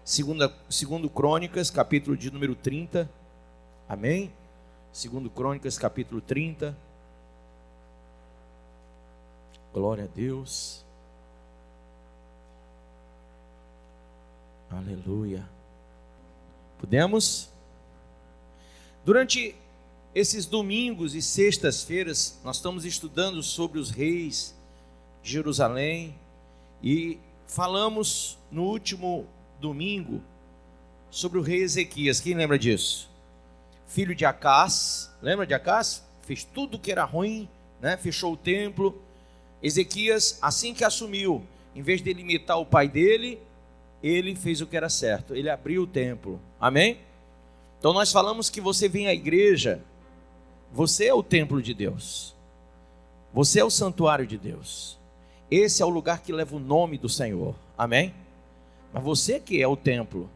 Segundo Crônicas, capítulo de número 30. Amém? Segundo Crônicas, capítulo 30. Glória a Deus. Aleluia. Podemos? Durante esses domingos e sextas-feiras, nós estamos estudando sobre os reis de Jerusalém e falamos no último domingo sobre o rei Ezequias. Quem lembra disso? Filho de Acás. Lembra de Acás? Fez tudo que era ruim, né? Fechou o templo. Ezequias, assim que assumiu, em vez de ele imitar o pai dele, ele fez o que era certo. Ele abriu o templo. Amém? Então nós falamos que você vem à igreja, você é o templo de Deus. Você é o santuário de Deus. Esse é o lugar que leva o nome do Senhor. Amém? Mas você que é o templo,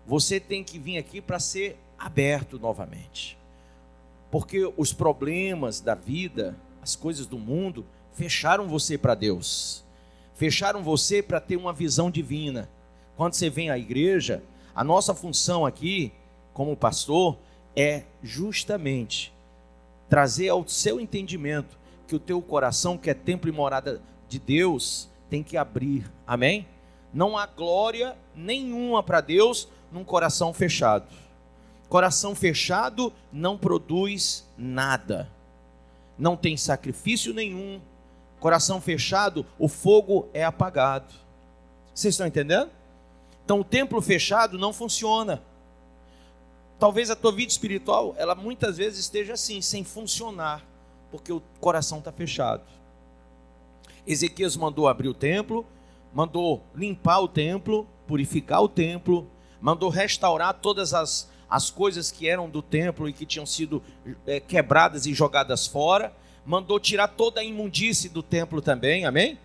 você tem que vir aqui para ser aberto novamente. Porque os problemas da vida, as coisas do mundo, fecharam você para Deus. Fecharam você para ter uma visão divina. Quando você vem à igreja, a nossa função aqui, como pastor, é justamente trazer ao seu entendimento que o teu coração, que é templo e morada de Deus, tem que abrir. Amém? Não há glória nenhuma para Deus num coração fechado. Coração fechado não produz nada. Não tem sacrifício nenhum. Coração fechado, o fogo é apagado. Vocês estão entendendo? Então o templo fechado não funciona. Talvez a tua vida espiritual, ela muitas vezes esteja assim, sem funcionar, porque o coração está fechado. Ezequias mandou abrir o templo, mandou limpar o templo, purificar o templo, mandou restaurar todas as coisas que eram do templo e que tinham sido quebradas e jogadas fora, mandou tirar toda a imundície do templo também, amém?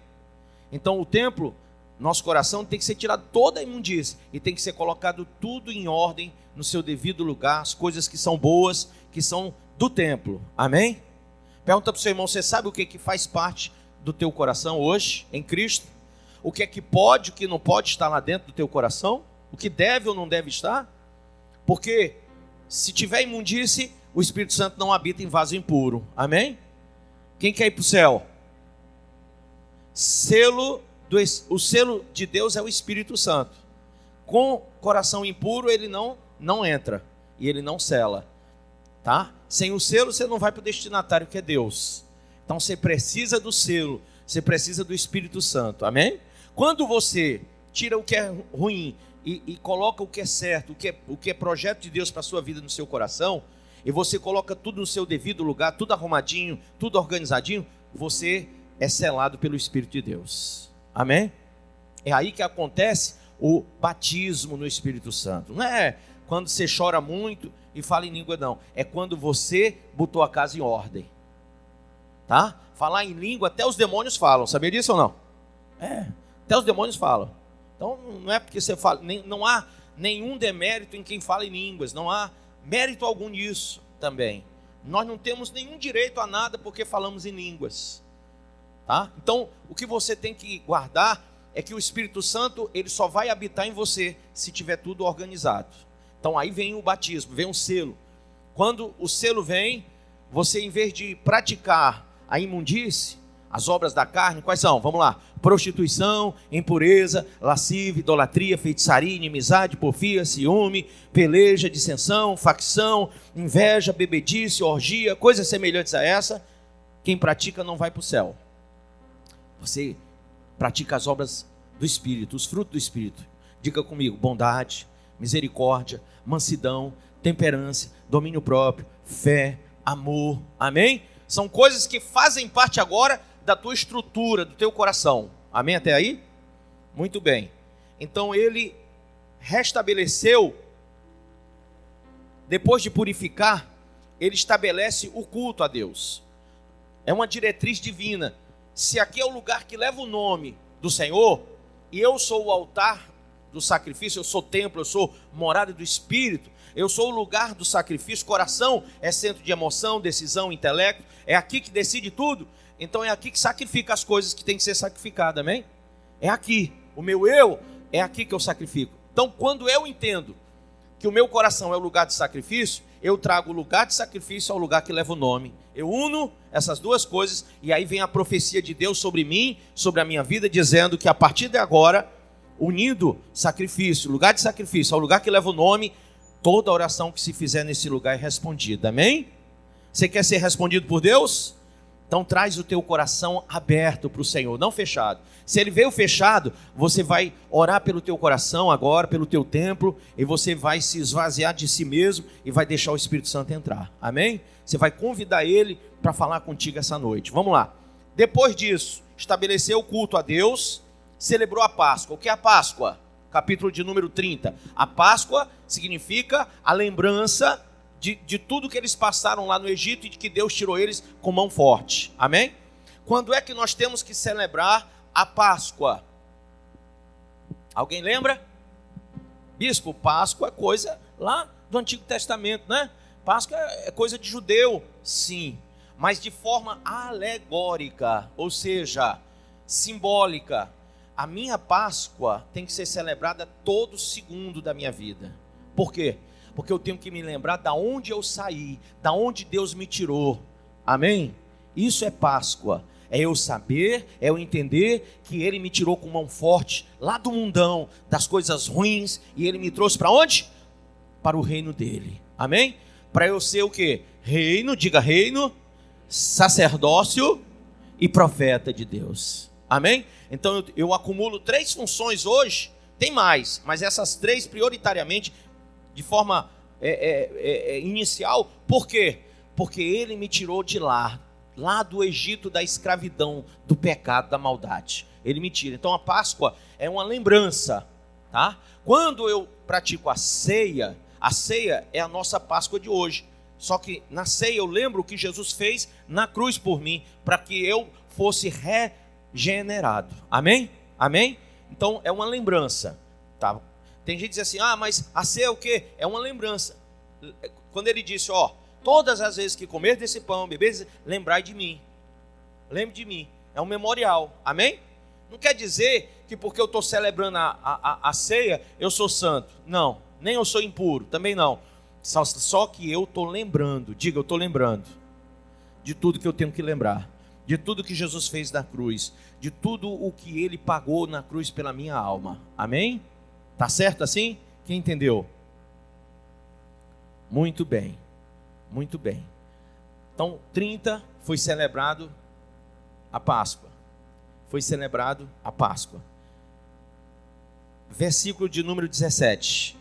Então o templo, nosso coração tem que ser tirado toda a imundície e tem que ser colocado tudo em ordem, no seu devido lugar, as coisas que são boas, que são do templo, amém? Pergunta para o seu irmão, você sabe o que faz parte do teu coração hoje, em Cristo? O que é que pode, o que não pode estar lá dentro do teu coração? O que deve ou não deve estar? Porque se tiver imundície, o Espírito Santo não habita em vaso impuro, amém? Quem quer ir para o céu? O selo de Deus é o Espírito Santo. Com coração impuro ele não entra e ele não sela, tá? Sem o selo você não vai para o destinatário, que é Deus. Então você precisa do selo, você precisa do Espírito Santo, amém? Quando você tira o que é ruim e coloca o que é certo, o que é projeto de Deus para a sua vida no seu coração, e você coloca tudo no seu devido lugar, tudo arrumadinho, tudo organizadinho, você é selado pelo Espírito de Deus, amém? É aí que acontece o batismo no Espírito Santo. Não é quando você chora muito e fala em língua, não. É quando você botou a casa em ordem, tá? Falar em língua, até os demônios falam, sabia disso ou não? Até os demônios falam. Então não é porque você fala, não há nenhum demérito em quem fala em línguas, não há mérito algum nisso também. Nós não temos nenhum direito a nada porque falamos em línguas, tá? Então o que você tem que guardar é que o Espírito Santo, ele só vai habitar em você se tiver tudo organizado. Então aí vem o batismo, vem um selo. Quando o selo vem, você, em vez de praticar a imundície, as obras da carne, quais são? Vamos lá: prostituição, impureza, lascívia, idolatria, feitiçaria, inimizade, porfia, ciúme, peleja, dissensão, facção, inveja, bebedice, orgia, coisas semelhantes a essa. Quem pratica não vai para o céu. Você pratica as obras do Espírito, os frutos do Espírito. Diga comigo: bondade, misericórdia, mansidão, temperança, domínio próprio, fé, amor, amém? São coisas que fazem parte agora da tua estrutura, do teu coração, amém até aí? Muito bem. Então ele restabeleceu, depois de purificar, ele estabelece o culto a Deus. É uma diretriz divina. Se aqui é o lugar que leva o nome do Senhor, e eu sou o altar do sacrifício, eu sou templo, eu sou morada do Espírito, eu sou o lugar do sacrifício, coração é centro de emoção, decisão, intelecto, é aqui que decide tudo, então é aqui que sacrifica as coisas que tem que ser sacrificadas, amém? É aqui, o meu eu, é aqui que eu sacrifico. Então, quando eu entendo que o meu coração é o lugar de sacrifício, eu trago o lugar de sacrifício ao lugar que leva o nome. Eu uno essas duas coisas e aí vem a profecia de Deus sobre mim, sobre a minha vida, dizendo que a partir de agora, unindo sacrifício, lugar de sacrifício ao lugar que leva o nome, toda oração que se fizer nesse lugar é respondida. Amém? Você quer ser respondido por Deus? Então traz o teu coração aberto para o Senhor, não fechado. Se ele veio fechado, você vai orar pelo teu coração agora, pelo teu templo, e você vai se esvaziar de si mesmo e vai deixar o Espírito Santo entrar. Amém? Você vai convidar ele para falar contigo essa noite. Vamos lá. Depois disso, estabeleceu o culto a Deus, celebrou a Páscoa. O que é a Páscoa? Capítulo de número 30. A Páscoa significa a lembrança de tudo que eles passaram lá no Egito e de que Deus tirou eles com mão forte. Amém? Quando é que nós temos que celebrar a Páscoa? Alguém lembra? Bispo, Páscoa é coisa lá do Antigo Testamento, né? Páscoa é coisa de judeu, sim, mas de forma alegórica, ou seja, simbólica. A minha Páscoa tem que ser celebrada todo segundo da minha vida. Por quê? Porque eu tenho que me lembrar da onde eu saí, da onde Deus me tirou. Amém? Isso é Páscoa. É eu saber, é eu entender que Ele me tirou com mão forte lá do mundão, das coisas ruins, e Ele me trouxe para onde? Para o reino dEle. Amém? Para eu ser o quê? Reino, diga reino, sacerdócio e profeta de Deus. Amém? Então eu acumulo 3 funções hoje, tem mais, mas essas 3 prioritariamente, de forma inicial. Por quê? Porque Ele me tirou de lá do Egito, da escravidão, do pecado, da maldade. Ele me tira. Então a Páscoa é uma lembrança, tá? Quando eu pratico a ceia é a nossa Páscoa de hoje. Só que na ceia eu lembro o que Jesus fez na cruz por mim, para que eu fosse regenerado. Amém? Amém? Então é uma lembrança, tá? Tem gente que diz assim, mas a ceia é o quê? É uma lembrança. Quando ele disse, todas as vezes que comer desse pão, beber, lembrai de mim. Lembre de mim. É um memorial. Amém? Não quer dizer que porque eu estou celebrando a ceia, eu sou santo. Não. Nem eu sou impuro. Também não. Só que eu estou lembrando. Diga, eu estou lembrando de tudo que eu tenho que lembrar. De tudo que Jesus fez na cruz. De tudo o que Ele pagou na cruz pela minha alma. Amém? Tá certo assim? Quem entendeu? Muito bem. Muito bem. Então, 30 foi celebrado a Páscoa. Foi celebrado a Páscoa. Versículo de número 17.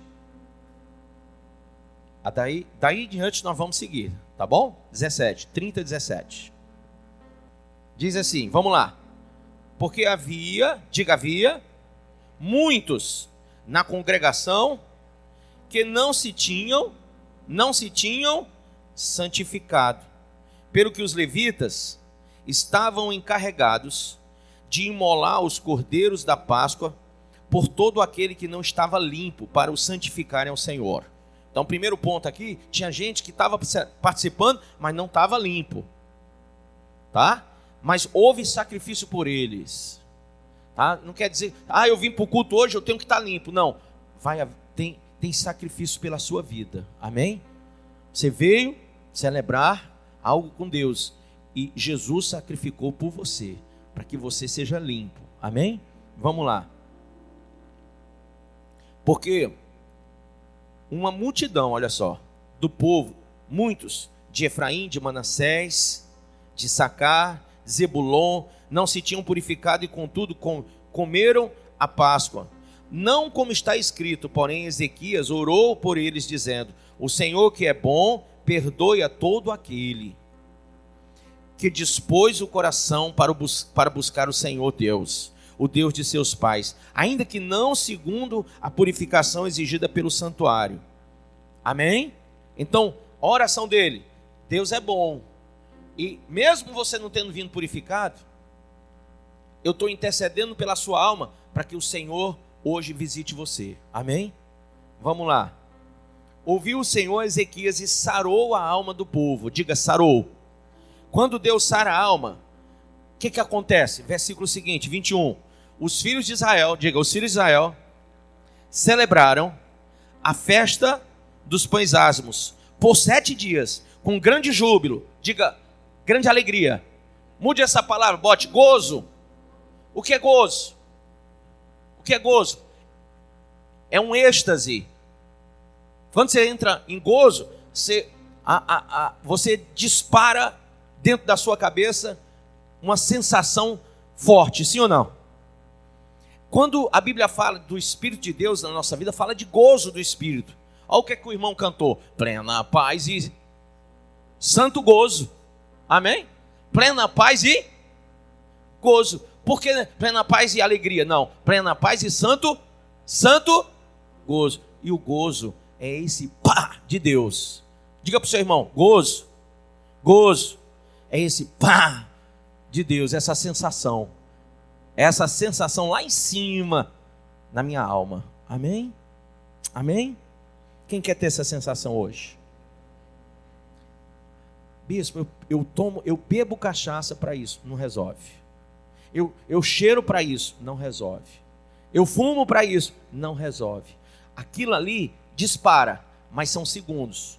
Daí em diante nós vamos seguir, tá bom? 17, 30, 17. Diz assim, vamos lá. Porque havia muitos na congregação que não se tinham santificado, pelo que os levitas estavam encarregados de imolar os cordeiros da Páscoa por todo aquele que não estava limpo, para o santificarem ao Senhor. Então, primeiro ponto aqui, tinha gente que estava participando, mas não estava limpo, tá? Mas houve sacrifício por eles, tá? Não quer dizer, eu vim para o culto hoje, eu tenho que estar limpo. Não, tem sacrifício pela sua vida, amém? Você veio celebrar algo com Deus e Jesus sacrificou por você, para que você seja limpo, amém? Vamos lá. Porque uma multidão, olha só, do povo, muitos, de Efraim, de Manassés, de Issacar, de Zebulon, não se tinham purificado e contudo comeram a Páscoa. Não como está escrito, porém Ezequias orou por eles dizendo, o Senhor que é bom, perdoe a todo aquele que dispôs o coração para buscar o Senhor Deus, o Deus de seus pais, ainda que não segundo a purificação exigida pelo santuário. Amém? Então, a oração dele, Deus é bom, e mesmo você não tendo vindo purificado, eu estou intercedendo pela sua alma, para que o Senhor hoje visite você. Amém? Vamos lá. Ouviu o Senhor Ezequias e sarou a alma do povo. Diga, sarou. Quando Deus sara a alma, o que acontece? Versículo seguinte, 21. Os filhos de Israel, diga, os filhos de Israel, celebraram a festa dos pães asmos por 7 dias, com grande júbilo. Diga, grande alegria. Mude essa palavra, bote gozo. O que é gozo? O que é gozo? É um êxtase. Quando você entra em gozo, você dispara dentro da sua cabeça uma sensação forte, sim ou não? Quando a Bíblia fala do Espírito de Deus na nossa vida, fala de gozo do Espírito. Olha o que é que o irmão cantou: plena paz e santo gozo. Amém? Plena paz e gozo. Por que plena paz e alegria? Não, plena paz e santo gozo. E o gozo é esse pá de Deus. Diga para o seu irmão: gozo é esse pá de Deus, essa sensação lá em cima na minha alma. Amém? Amém? Quem quer ter essa sensação hoje? Bispo, eu bebo cachaça para isso, não resolve. Eu cheiro para isso, não resolve. Eu fumo para isso, não resolve. Aquilo ali dispara, mas são segundos.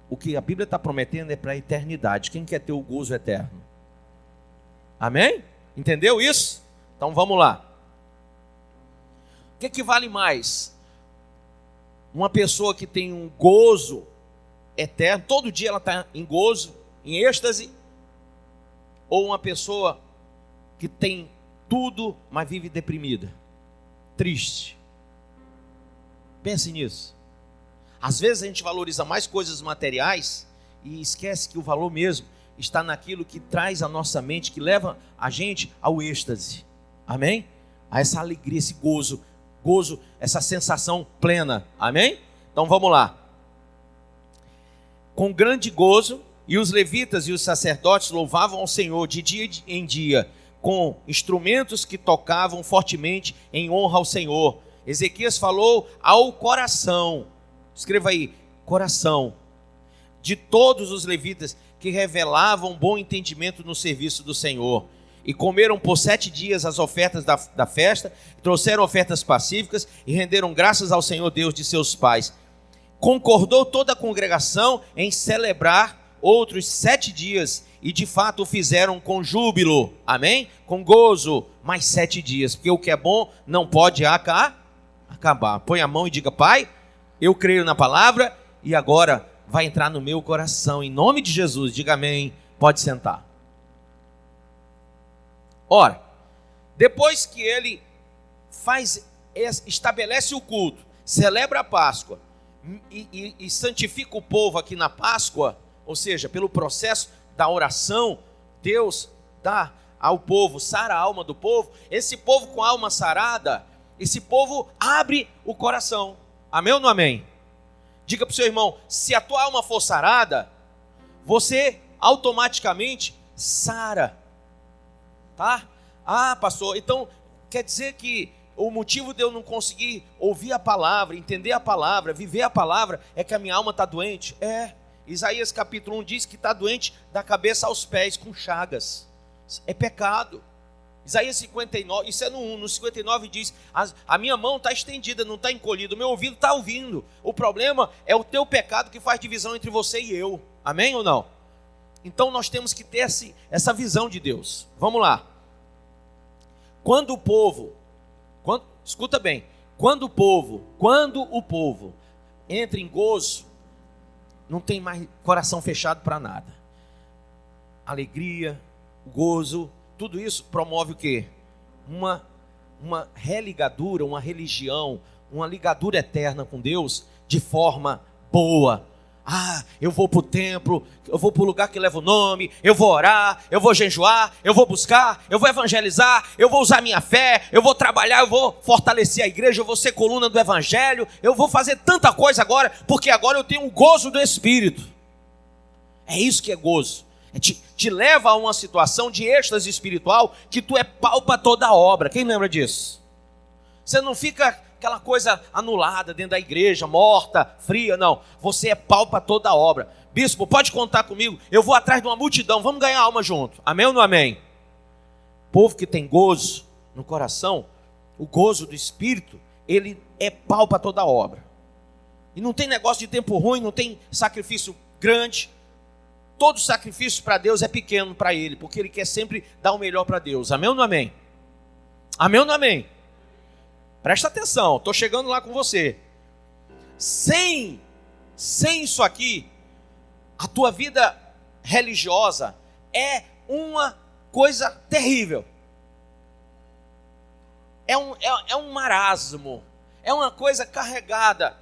O que a Bíblia está prometendo é para a eternidade. Quem quer ter o gozo eterno? Amém? Entendeu isso? Então vamos lá. O que vale mais? Uma pessoa que tem um gozo eterno, todo dia ela está em gozo, em êxtase, ou uma pessoa que tem tudo, mas vive deprimida, triste? Pense nisso. Às vezes a gente valoriza mais coisas materiais e esquece que o valor mesmo está naquilo que traz a nossa mente, que leva a gente ao êxtase. Amém? A essa alegria, esse gozo, essa sensação plena. Amém? Então vamos lá. Com grande gozo, e os levitas e os sacerdotes louvavam ao Senhor de dia em dia, com instrumentos que tocavam fortemente em honra ao Senhor. Ezequias falou ao coração, escreva aí, coração, de todos os levitas que revelavam bom entendimento no serviço do Senhor. E comeram por 7 dias as ofertas da festa, trouxeram ofertas pacíficas e renderam graças ao Senhor Deus de seus pais. Concordou toda a congregação em celebrar outros 7 dias, e de fato o fizeram com júbilo, amém? Com gozo, mais 7 dias, porque o que é bom não pode acabar. Põe a mão e diga: Pai, eu creio na palavra e agora vai entrar no meu coração, em nome de Jesus. Diga amém, pode sentar. Ora, depois que ele estabelece o culto, celebra a Páscoa e santifica o povo aqui na Páscoa, ou seja, pelo processo da oração, Deus dá ao povo, sara a alma do povo. Esse povo com a alma sarada, esse povo abre o coração. Amém ou não amém? Diga para o seu irmão: se a tua alma for sarada, você automaticamente sara. Tá? Ah, pastor, então quer dizer que o motivo de eu não conseguir ouvir a palavra, entender a palavra, viver a palavra, é que a minha alma está doente? É. Isaías capítulo 1 diz que está doente da cabeça aos pés, com chagas. É pecado. Isaías 59, isso é no 1, no 59 diz: a minha mão está estendida, não está encolhida, o meu ouvido está ouvindo. O problema é o teu pecado que faz divisão entre você e eu. Amém ou não? Então nós temos que ter essa visão de Deus. Vamos lá. Escuta bem, quando o povo entra em gozo, não tem mais coração fechado para nada. Alegria, gozo, tudo isso promove o quê? Uma religadura, uma religião, uma ligadura eterna com Deus de forma boa. Ah, eu vou para o templo, eu vou para o lugar que leva o nome, eu vou orar, eu vou jejuar, eu vou buscar, eu vou evangelizar, eu vou usar minha fé, eu vou trabalhar, eu vou fortalecer a igreja, eu vou ser coluna do evangelho, eu vou fazer tanta coisa agora, porque agora eu tenho o gozo do Espírito. É isso que é gozo. Te leva a uma situação de êxtase espiritual que tu palpa toda a obra. Quem lembra disso? Você não fica aquela coisa anulada dentro da igreja, morta, fria, não. Você palpa toda a obra. Bispo, pode contar comigo, eu vou atrás de uma multidão, vamos ganhar alma junto. Amém ou não amém? Povo que tem gozo no coração, o gozo do Espírito, ele é pau para toda obra. E não tem negócio de tempo ruim, não tem sacrifício grande. Todo sacrifício para Deus é pequeno para ele, porque ele quer sempre dar o melhor para Deus. Amém ou não amém? Amém ou não amém? Presta atenção, estou chegando lá com você. Sem isso aqui, a tua vida religiosa é uma coisa terrível. É um marasmo, é uma coisa carregada,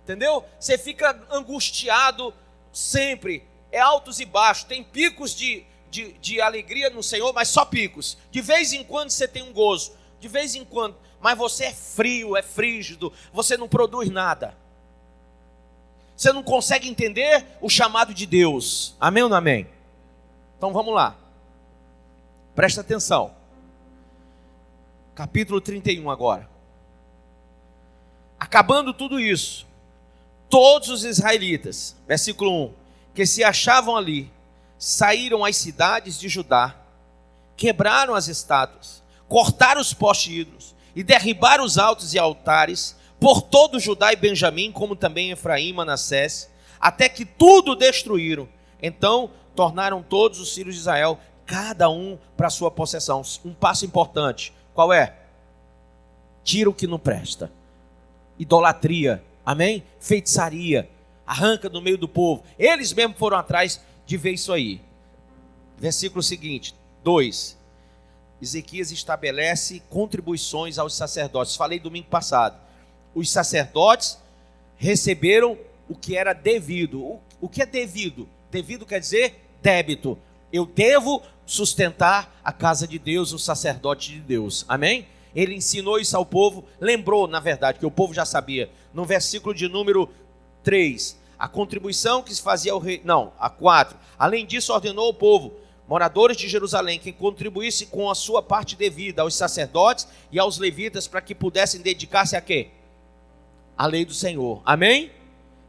entendeu? Você fica angustiado sempre, é altos e baixos, tem picos de alegria no Senhor, mas só picos. De vez em quando você tem um gozo, de vez em quando, mas você é frio, é frígido, você não produz nada. Você não consegue entender o chamado de Deus. Amém ou não amém? Então vamos lá. Presta atenção. Capítulo 31 agora. Acabando tudo isso, todos os israelitas, versículo 1, que se achavam ali, saíram às cidades de Judá, quebraram as estátuas, cortaram os postes ídolos e derribaram os altos e altares por todo Judá e Benjamim, como também Efraim e Manassés, até que tudo destruíram. Então tornaram todos os filhos de Israel, cada um para a sua possessão. Um passo importante, qual é? Tira o que não presta. Idolatria, amém? Feitiçaria, arranca do meio do povo. Eles mesmos foram atrás de ver isso aí. Versículo seguinte, 2. Ezequias estabelece contribuições aos sacerdotes. Falei domingo passado. Os sacerdotes receberam o que era devido. O que é devido? Devido quer dizer débito. Eu devo sustentar a casa de Deus, o sacerdote de Deus. Amém? Ele ensinou isso ao povo, lembrou, na verdade, que o povo já sabia. No versículo de número 3, a contribuição que se fazia ao rei... Não, a 4. Além disso, ordenou ao povo, moradores de Jerusalém, que contribuísse com a sua parte devida aos sacerdotes e aos levitas, para que pudessem dedicar-se a quê? A lei do Senhor. Amém?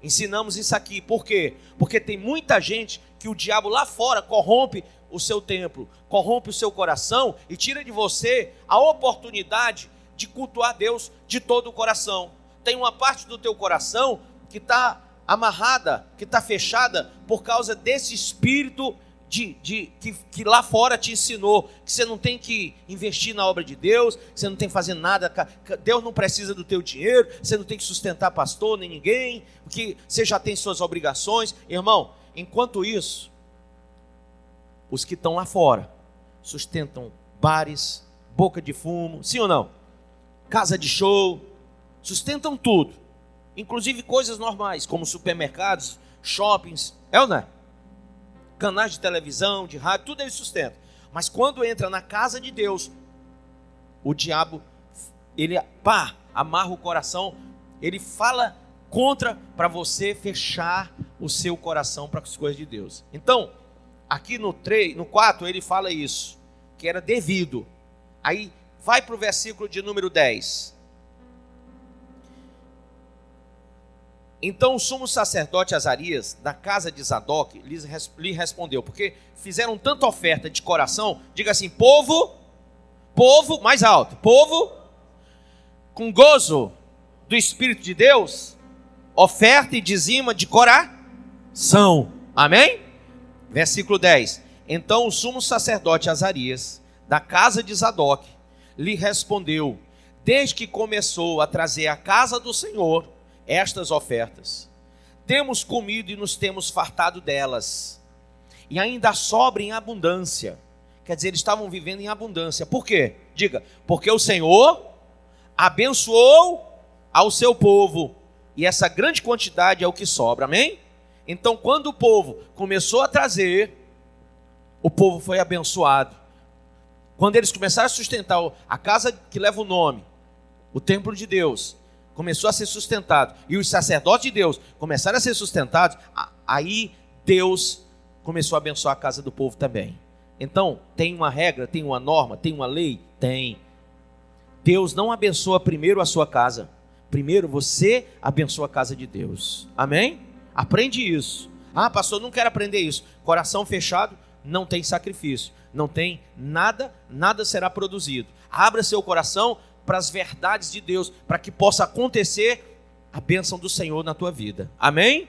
Ensinamos isso aqui. Por quê? Porque tem muita gente que o diabo lá fora corrompe o seu templo, corrompe o seu coração e tira de você a oportunidade de cultuar Deus de todo o coração. Tem uma parte do teu coração que está amarrada, que está fechada por causa desse espírito que lá fora te ensinou, que você não tem que investir na obra de Deus, que você não tem que fazer nada, Deus não precisa do teu dinheiro, você não tem que sustentar pastor nem ninguém, porque você já tem suas obrigações. Irmão, enquanto isso, os que estão lá fora sustentam bares, boca de fumo, sim ou não? Casa de show, sustentam tudo, inclusive coisas normais, como supermercados, shoppings, é ou não é? Canais de televisão, de rádio, tudo ele sustenta. Mas quando entra na casa de Deus, o diabo, ele amarra o coração, ele fala contra para você fechar o seu coração para as coisas de Deus. Então, aqui no 4 ele fala isso, que era devido. Aí vai para o versículo de número 10. Então o sumo sacerdote Azarias, da casa de Zadok, lhe respondeu, porque fizeram tanta oferta de coração, diga assim, povo, mais alto, povo, com gozo do Espírito de Deus, oferta e dizima de coração, amém? Versículo 10, então o sumo sacerdote Azarias, da casa de Zadok, lhe respondeu, desde que começou a trazer à casa do Senhor estas ofertas, temos comido e nos temos fartado delas, e ainda sobra em abundância. Quer dizer, eles estavam vivendo em abundância. Por quê? Diga, porque o Senhor abençoou ao seu povo, e essa grande quantidade é o que sobra, amém? Então quando o povo começou a trazer, o povo foi abençoado. Quando eles começaram a sustentar a casa que leva o nome, o templo de Deus, começou a ser sustentado, e os sacerdotes de Deus começaram a ser sustentados, aí Deus começou a abençoar a casa do povo também. Então, tem uma regra, tem uma norma, tem uma lei? Tem. Deus não abençoa primeiro a sua casa, primeiro você abençoa a casa de Deus, amém? Aprende isso. Pastor, não quero aprender isso. Coração fechado, não tem sacrifício, não tem nada será produzido. Abra seu coração, para as verdades de Deus, para que possa acontecer a bênção do Senhor na tua vida. Amém?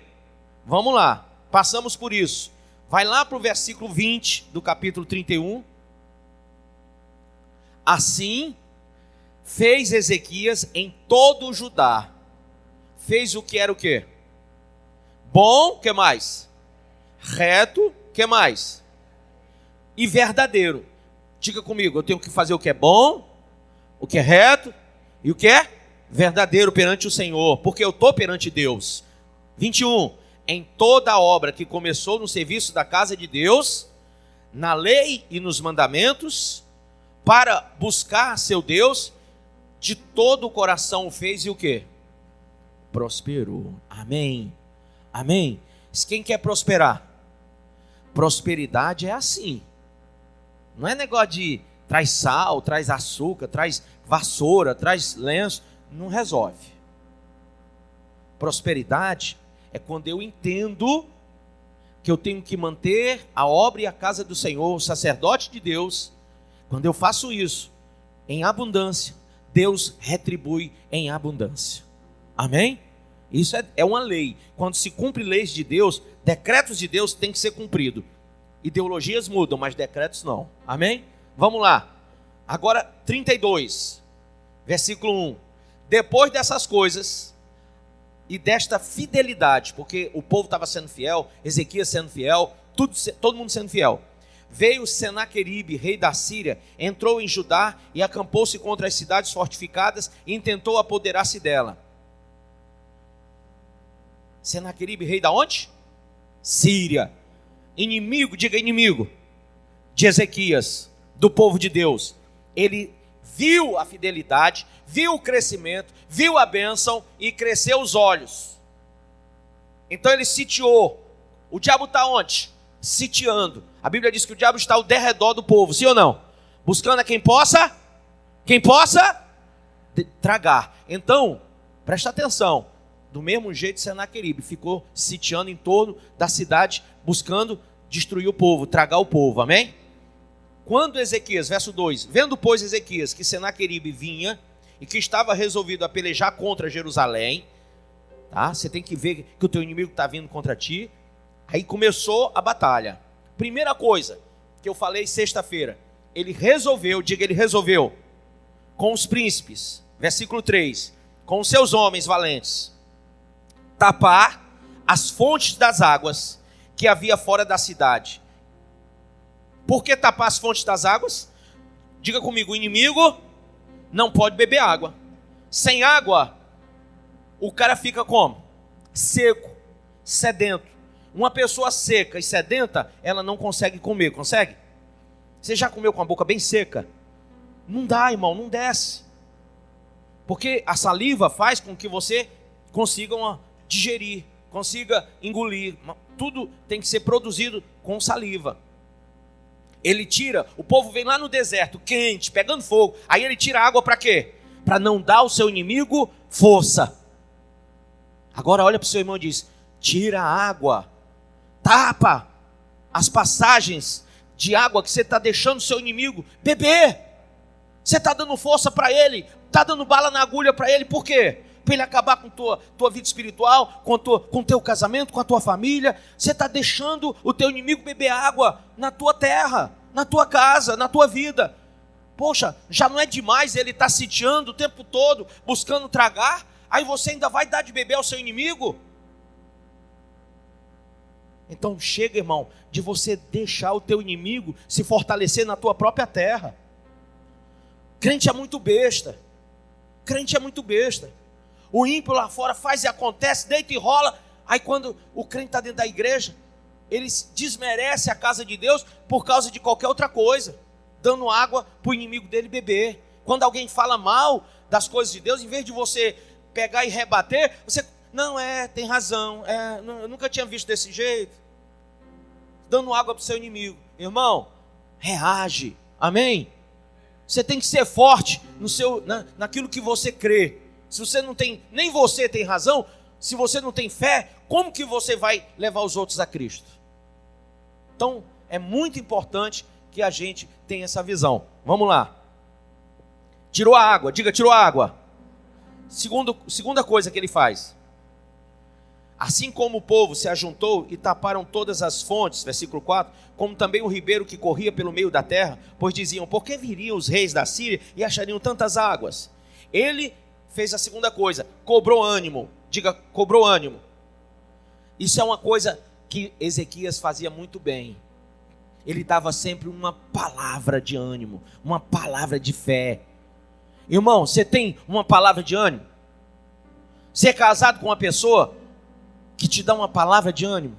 Vamos lá, passamos por isso. Vai lá para o versículo 20 do capítulo 31. Assim fez Ezequias em todo o Judá. Fez o que era o quê? Bom, que mais? Reto, que mais? E verdadeiro. Diga comigo, eu tenho que fazer o que é bom, o que é reto e o que é verdadeiro perante o Senhor, porque eu estou perante Deus. 21. Em toda a obra que começou no serviço da casa de Deus, na lei e nos mandamentos, para buscar seu Deus, de todo o coração o fez e o quê? Prosperou. Amém. Amém. Quem quer prosperar? Prosperidade é assim. Não é negócio de traz sal, traz açúcar, traz vassoura, traz lenço. Não resolve. Prosperidade é quando eu entendo que eu tenho que manter a obra e a casa do Senhor, o sacerdote de Deus. Quando eu faço isso em abundância, Deus retribui em abundância. Amém? Isso é uma lei. Quando se cumpre leis de Deus, decretos de Deus têm que ser cumpridos. Ideologias mudam, mas decretos não. Amém? Vamos lá. Agora 32, versículo 1. Depois dessas coisas e desta fidelidade, porque o povo estava sendo fiel, Ezequias sendo fiel, todo mundo sendo fiel. Veio Senaqueribe, rei da Síria, entrou em Judá e acampou-se contra as cidades fortificadas e intentou apoderar-se dela. Senaqueribe, rei da onde? Síria. Inimigo, diga inimigo, de Ezequias, do povo de Deus. Ele viu a fidelidade, viu o crescimento, viu a bênção e cresceu os olhos. Então ele sitiou. O diabo está onde? Sitiando. A Bíblia diz que o diabo está ao derredor do povo, sim ou não? Buscando a quem possa tragar. Então, presta atenção. Do mesmo jeito, Senaqueribe ficou sitiando em torno da cidade, buscando destruir o povo, tragar o povo, amém? Quando Ezequias, verso 2, vendo pois Ezequias que Senaqueribe vinha e que estava resolvido a pelejar contra Jerusalém, tá? Você tem que ver que o teu inimigo está vindo contra ti. Aí começou a batalha. Primeira coisa que eu falei sexta-feira, ele resolveu, diga ele resolveu, com os príncipes, versículo 3, com os seus homens valentes, tapar as fontes das águas que havia fora da cidade. Por que tapar as fontes das águas? Diga comigo, o inimigo não pode beber água. Sem água, o cara fica como? Seco, sedento. Uma pessoa seca e sedenta, ela não consegue comer, consegue? Você já comeu com a boca bem seca? Não dá, irmão, não desce. Porque a saliva faz com que você consiga digerir, consiga engolir. Tudo tem que ser produzido com saliva. Ele tira, o povo vem lá no deserto, quente, pegando fogo. Aí ele tira a água para quê? Para não dar ao seu inimigo força. Agora olha para o seu irmão e diz, tira a água, tapa as passagens de água que você está deixando o seu inimigo beber. Você está dando força para ele, está dando bala na agulha para ele, por quê? Para ele acabar com tua vida espiritual, com o teu casamento, com a tua família. Você está deixando o teu inimigo beber água na tua terra, na tua casa, na tua vida. Poxa, já não é demais ele estar sitiando o tempo todo, buscando tragar? Aí você ainda vai dar de beber ao seu inimigo? Então chega, irmão, de você deixar o teu inimigo se fortalecer na tua própria terra. Crente é muito besta. Crente é muito besta. O ímpio lá fora faz e acontece, deita e rola. Aí quando o crente está dentro da igreja, ele desmerece a casa de Deus por causa de qualquer outra coisa, dando água para o inimigo dele beber. Quando alguém fala mal das coisas de Deus, em vez de você pegar e rebater, você, não, tem razão, eu nunca tinha visto desse jeito. Dando água para o seu inimigo. Irmão, reage, amém? Você tem que ser forte naquilo que você crê. Se você não tem, nem você tem razão, se você não tem fé, como que você vai levar os outros a Cristo? Então, é muito importante que a gente tenha essa visão. Vamos lá. Tirou a água, diga, tirou a água. Segunda coisa que ele faz. Assim como o povo se ajuntou e taparam todas as fontes, versículo 4, como também o ribeiro que corria pelo meio da terra, pois diziam, por que viriam os reis da Síria e achariam tantas águas? Ele fez a segunda coisa, cobrou ânimo. Diga, cobrou ânimo. Isso é uma coisa que Ezequias fazia muito bem. Ele dava sempre uma palavra de ânimo, uma palavra de fé. Irmão, você tem uma palavra de ânimo? Você é casado com uma pessoa que te dá uma palavra de ânimo?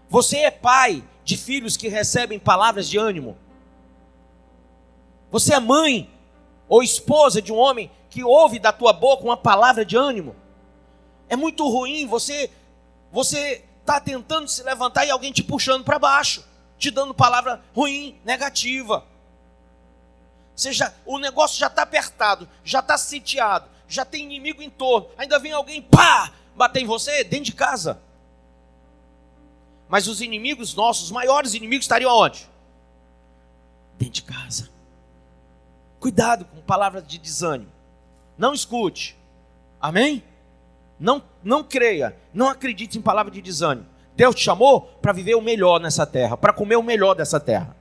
Você é pai de filhos que recebem palavras de ânimo? Você é mãe ou esposa de um homem que ouve da tua boca uma palavra de ânimo? É muito ruim você está tentando se levantar e alguém te puxando para baixo, te dando palavra ruim, negativa. O negócio já está apertado, já está sitiado, já tem inimigo em torno, ainda vem alguém, pá, bater em você dentro de casa. Mas os inimigos nossos, os maiores inimigos estariam aonde? Dentro de casa. Cuidado com palavras de desânimo. Não escute. Amém? Não creia, não acredite em palavra de desânimo. Deus te chamou para viver o melhor nessa terra, para comer o melhor dessa terra.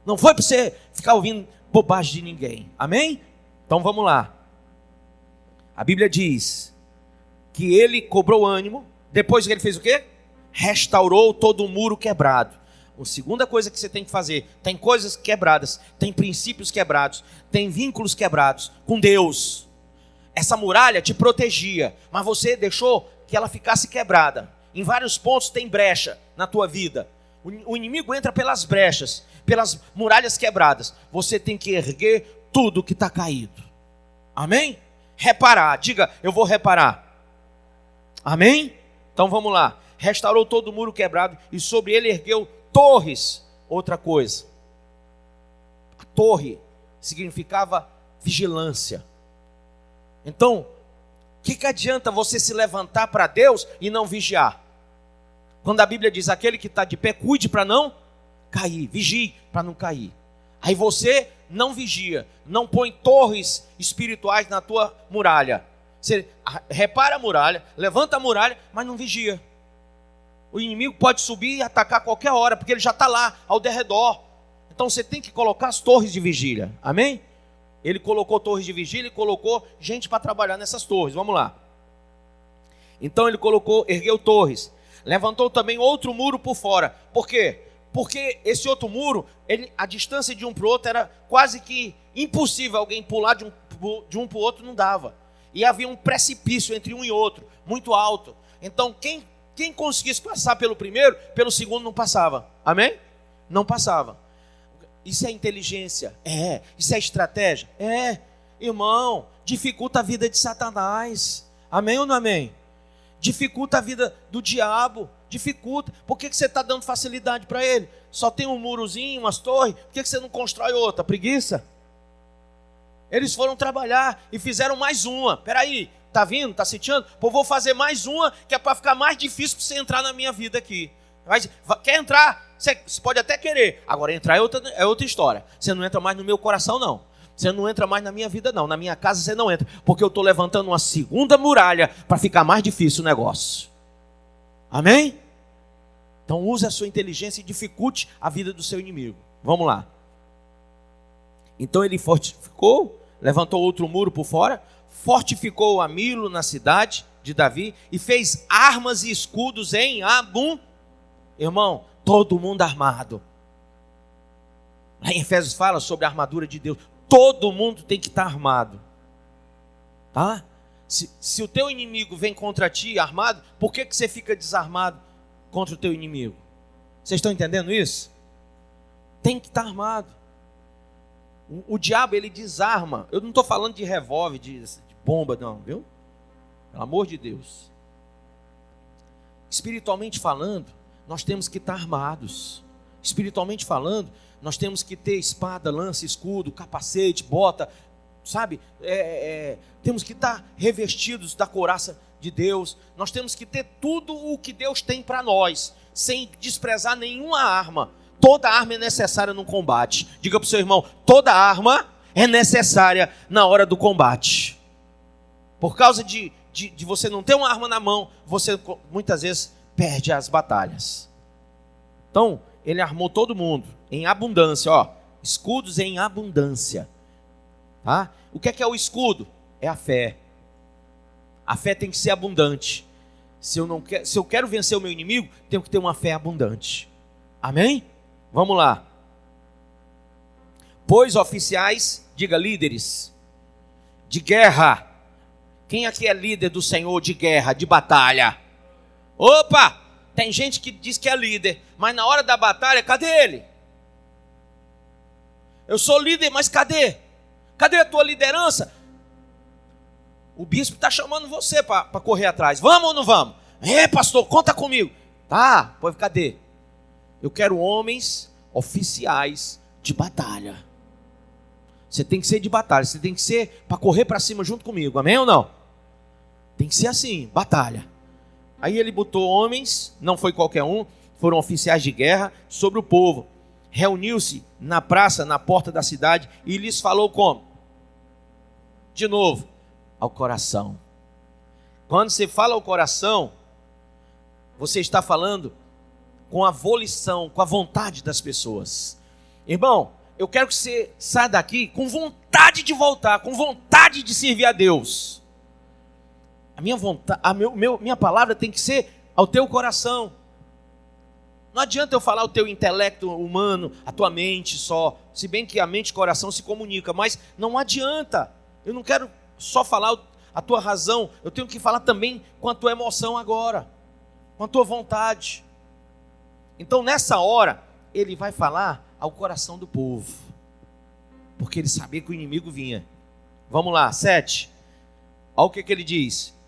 Não foi para você ficar ouvindo bobagem de ninguém. Amém? Então vamos lá. A Bíblia diz que ele cobrou ânimo. Depois que ele fez o quê? Restaurou todo o muro quebrado. A segunda coisa que você tem que fazer: tem coisas quebradas, tem princípios quebrados, tem vínculos quebrados com Deus. Essa muralha te protegia, mas você deixou que ela ficasse quebrada. Em vários pontos tem brecha na tua vida. O inimigo entra pelas brechas, pelas muralhas quebradas. Você tem que erguer tudo que está caído. Amém? Reparar, diga, eu vou reparar. Amém? Então vamos lá. Restaurou todo o muro quebrado e sobre ele ergueu torres. Outra coisa. A torre significava vigilância. Então, o que adianta você se levantar para Deus e não vigiar? Quando a Bíblia diz, aquele que está de pé, cuide para não cair, vigie para não cair. Aí você não vigia, não põe torres espirituais na tua muralha. Você repara a muralha, levanta a muralha, mas não vigia. O inimigo pode subir e atacar a qualquer hora, porque ele já está lá, ao derredor. Então você tem que colocar as torres de vigília, amém? Ele colocou torres de vigília e colocou gente para trabalhar nessas torres. Vamos lá. Então ele ergueu torres. Levantou também outro muro por fora. Por quê? Porque esse outro muro, a distância de um para o outro era quase que impossível. Alguém pular de um para o outro não dava. E havia um precipício entre um e outro, muito alto. Então quem conseguisse passar pelo primeiro, pelo segundo não passava. Amém? Não passava. Isso é inteligência? É. Isso é estratégia? É. Irmão, dificulta a vida de Satanás. Amém ou não amém? Dificulta a vida do diabo. Dificulta. Por que você está dando facilidade para ele? Só tem um murozinho, umas torres. Por que você não constrói outra? Preguiça? Eles foram trabalhar e fizeram mais uma. Peraí, tá vindo? Tá sitiando? Pô, vou fazer mais uma, que é para ficar mais difícil para você entrar na minha vida aqui. Mas, quer entrar? Você pode até querer. Agora, entrar é outra história. Você não entra mais no meu coração, não. Você não entra mais na minha vida, não. Na minha casa você não entra. Porque eu estou levantando uma segunda muralha para ficar mais difícil o negócio. Amém? Então use a sua inteligência e dificulte a vida do seu inimigo. Vamos lá. Então ele fortificou, levantou outro muro por fora, fortificou a Milo na cidade de Davi e fez armas e escudos em abundância. Irmão, todo mundo armado. Lá em Efésios fala sobre a armadura de Deus. Todo mundo tem que estar armado. Tá? Se o teu inimigo vem contra ti armado, por que você fica desarmado contra o teu inimigo? Vocês estão entendendo isso? Tem que estar armado. O diabo, ele desarma. Eu não estou falando de revólver, de bomba, não, viu? Pelo amor de Deus. Espiritualmente falando, nós temos que estar armados. Espiritualmente falando, nós temos que ter espada, lança, escudo, capacete, bota, sabe? Temos que estar revestidos da couraça de Deus. Nós temos que ter tudo o que Deus tem para nós, sem desprezar nenhuma arma. Toda arma é necessária no combate. Diga para o seu irmão, toda arma é necessária na hora do combate. Por causa de você não ter uma arma na mão, você muitas vezes perde as batalhas. Então, ele armou todo mundo em abundância, ó, escudos em abundância. Tá? O que é o escudo? É a fé. A fé tem que ser abundante. Se eu quero vencer o meu inimigo, tenho que ter uma fé abundante. Amém? Vamos lá. Pois oficiais, diga líderes, de guerra. Quem aqui é líder do Senhor de guerra, de batalha? Opa! Tem gente que diz que é líder, mas na hora da batalha, cadê ele? Eu sou líder, mas cadê? Cadê a tua liderança? O bispo está chamando você para correr atrás. Vamos ou não vamos? Pastor, conta comigo. Tá, pois cadê? Eu quero homens oficiais de batalha. Você tem que ser de batalha, você tem que ser para correr para cima junto comigo, amém ou não? Tem que ser assim, batalha. Aí ele botou homens, não foi qualquer um, foram oficiais de guerra sobre o povo. Reuniu-se na praça, na porta da cidade e lhes falou como? De novo, ao coração. Quando você fala ao coração, você está falando com a volição, com a vontade das pessoas. Irmão, eu quero que você saia daqui com vontade de voltar, com vontade de servir a Deus. A minha vontade, minha palavra tem que ser ao teu coração. Não adianta eu falar o teu intelecto humano, a tua mente só, se bem que a mente e o coração se comunicam, mas não adianta. Eu não quero só falar a tua razão, eu tenho que falar também com a tua emoção agora, com a tua vontade. Então nessa hora, ele vai falar ao coração do povo, porque ele sabia que o inimigo vinha. Vamos lá, 7. Olha o que ele diz.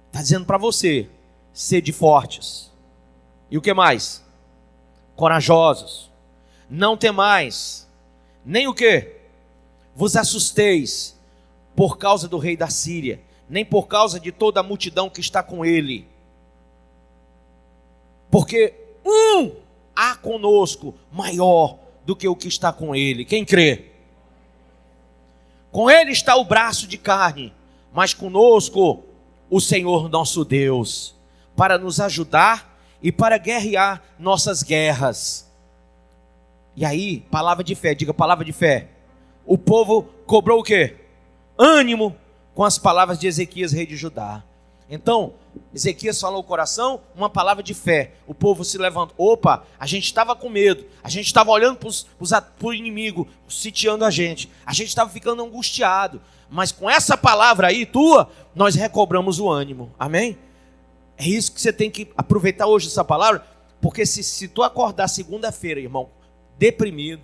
Está dizendo para você, sede fortes. E o que mais? Corajosos. Não temais, nem o que? Vos assusteis por causa do rei da Síria, nem por causa de toda a multidão que está com ele. Porque há conosco maior do que o que está com ele. Quem crê? Com ele está o braço de carne, mas conosco o Senhor nosso Deus, para nos ajudar e para guerrear nossas guerras. E aí, palavra de fé, diga palavra de fé. O povo cobrou o quê? Ânimo com as palavras de Ezequias, rei de Judá. Então, Ezequias falou o coração, uma palavra de fé. O povo se levantou. Opa, a gente estava com medo. A gente estava olhando para o inimigo, sitiando a gente. A gente estava ficando angustiado. Mas com essa palavra aí tua, nós recobramos o ânimo. Amém? É isso que você tem que aproveitar hoje essa palavra. Porque se tu acordar segunda-feira, irmão, deprimido,